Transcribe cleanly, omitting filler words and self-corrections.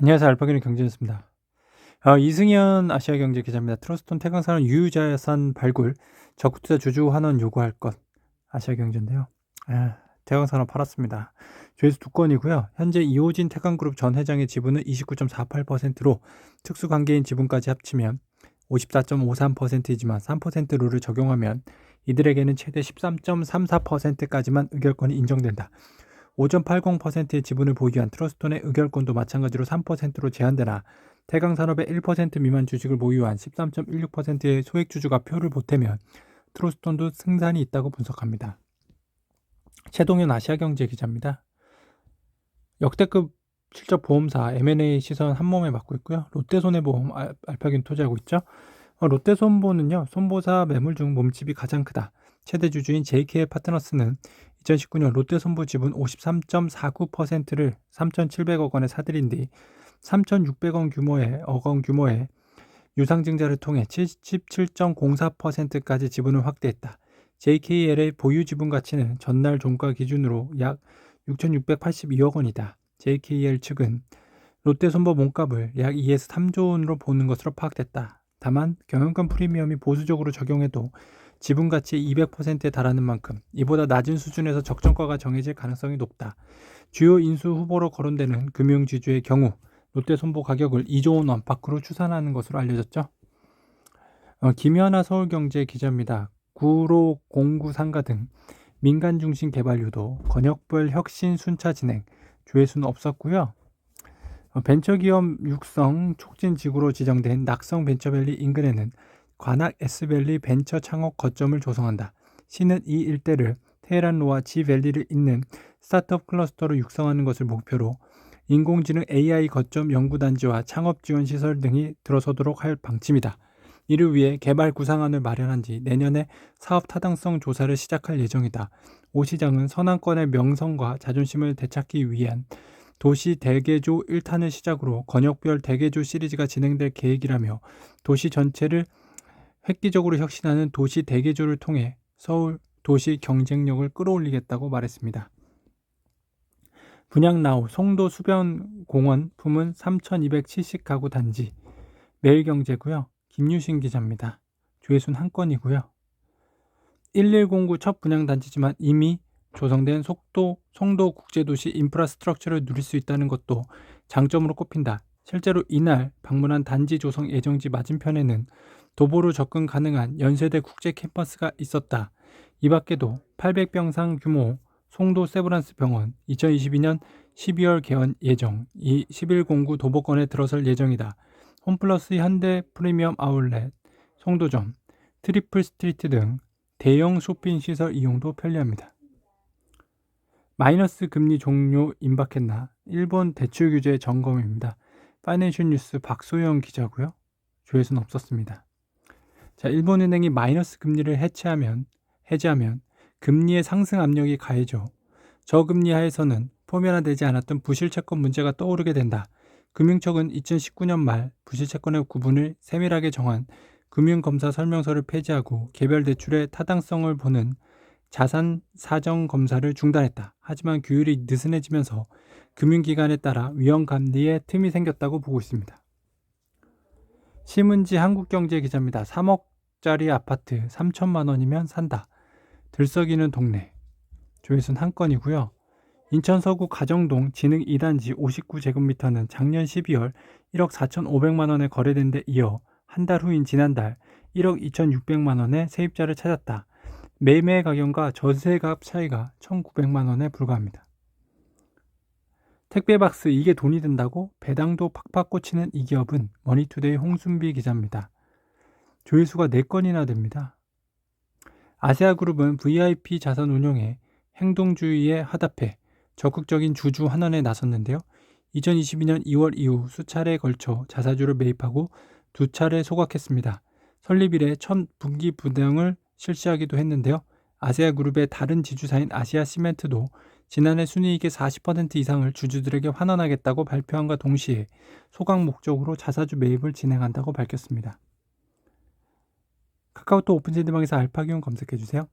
안녕하세요. 알파기는 경제였습니다. 이승현 아시아경제 기자입니다. 트러스톤 태강산업 유유자산 발굴, 적극투자 주주 환원 요구할 것. 아시아경제인데요. 태강산업 팔았습니다. 조회수 2건이고요. 현재 이호진 태강그룹 전 회장의 지분은 29.48%로 특수관계인 지분까지 합치면 54.53%이지만 3% 룰을 적용하면 이들에게는 최대 13.34%까지만 의결권이 인정된다. 5.80%의 지분을 보유한 트러스톤의 의결권도 마찬가지로 3%로 제한되나 태강산업의 1% 미만 주식을 보유한 13.16%의 소액주주가 표를 보태면 트러스톤도 승산이 있다고 분석합니다. 최동현 아시아경제 기자입니다. 역대급 실적 보험사 M&A 시선 한몸에 맡고 있고요. 롯데손해보험 알파균 투자하고 있죠. 롯데손보는요. 손보사 매물 중 몸집이 가장 크다. 최대 주주인 JK 파트너스는 2019년 롯데손보 지분 53.49%를 3,700억 원에 사들인 뒤 3,600억 원 규모의 유상증자를 통해 77.04%까지 지분을 확대했다. JKL의 보유 지분 가치는 전날 종가 기준으로 약 6,682억 원이다. JKL 측은 롯데손보 몸값을 약 2에서 3조 원으로 보는 것으로 파악됐다. 다만 경영권 프리미엄이 보수적으로 적용해도 지분 가치의 200%에 달하는 만큼 이보다 낮은 수준에서 적정가가 정해질 가능성이 높다. 주요 인수 후보로 거론되는 금융지주의 경우 롯데손보 가격을 2조 원 안팎으로 추산하는 것으로 알려졌죠. 김연아 서울경제 기자입니다. 구로 공구 상가 등 민간 중심 개발 유도, 권역별 혁신 순차 진행, 조회수는 없었고요. 벤처기업 육성 촉진 지구로 지정된 낙성 벤처밸리 인근에는 관악 S밸리 벤처 창업 거점을 조성한다. 시는 이 일대를 테헤란로와 지밸리를 잇는 스타트업 클러스터로 육성하는 것을 목표로 인공지능 AI 거점 연구단지와 창업 지원 시설 등이 들어서도록 할 방침이다. 이를 위해 개발 구상안을 마련한 뒤 내년에 사업 타당성 조사를 시작할 예정이다. 오 시장은 선안권의 명성과 자존심을 되찾기 위한 도시 대개조 1탄을 시작으로 권역별 대개조 시리즈가 진행될 계획이라며 도시 전체를 획기적으로 혁신하는 도시 대개조를 통해 서울 도시 경쟁력을 끌어올리겠다고 말했습니다. 분양나우 송도 수변공원 품은 3,270가구 단지 매일경제고요. 김유신 기자입니다. 조회수는 한 건이고요. 1109 첫 분양단지지만 이미 조성된 송도 국제도시 인프라스트럭처를 누릴 수 있다는 것도 장점으로 꼽힌다. 실제로 이날 방문한 단지 조성 예정지 맞은편에는 도보로 접근 가능한 연세대 국제 캠퍼스가 있었다. 이 밖에도 800병상 규모 송도 세브란스 병원 2022년 12월 개원 예정, 이 1109 도보권에 들어설 예정이다. 홈플러스 현대 프리미엄 아울렛, 송도점, 트리플 스트리트 등 대형 쇼핑 시설 이용도 편리합니다. 마이너스 금리 종료 임박했나? 일본 대출 규제 점검입니다. 파이낸셜 뉴스 박소영 기자고요. 조회수는 없었습니다. 자, 일본은행이 마이너스 금리를 해제하면 금리의 상승 압력이 가해져 저금리 하에서는 포면화되지 않았던 부실채권 문제가 떠오르게 된다. 금융청은 2019년 말 부실채권의 구분을 세밀하게 정한 금융검사 설명서를 폐지하고 개별 대출의 타당성을 보는 자산 사정 검사를 중단했다. 하지만 규율이 느슨해지면서 금융기관에 따라 위험 감리에 틈이 생겼다고 보고 있습니다. 심은지 한국경제 기자입니다. 3억짜리 아파트 3천만 원이면 산다. 들썩이는 동네. 조회수는 한 건이고요. 인천 서구 가정동 진흥 2단지 59제곱미터는 작년 12월 1억 4,500만 원에 거래된 데 이어 한 달 후인 지난달 1억 2,600만 원에 세입자를 찾았다. 매매 가격과 전세값 차이가 1,900만 원에 불과합니다. 택배박스 이게 돈이 든다고 배당도 팍팍 꽂히는 이 기업은 머니투데이 홍순비 기자입니다. 조회수가 4건이나 됩니다. 아세아그룹은 VIP 자산 운용에 행동주의에 화답해 적극적인 주주 환원에 나섰는데요. 2022년 2월 이후 수차례에 걸쳐 자사주를 매입하고 2차례 소각했습니다. 설립 이래 첫 분기 분양을 실시하기도 했는데요. 아세아그룹의 다른 지주사인 아시아시멘트도 지난해 순이익의 40% 이상을 주주들에게 환원하겠다고 발표함과 동시에 소각 목적으로 자사주 매입을 진행한다고 밝혔습니다. 카카오톡 오픈채팅방에서 알파기온 검색해주세요.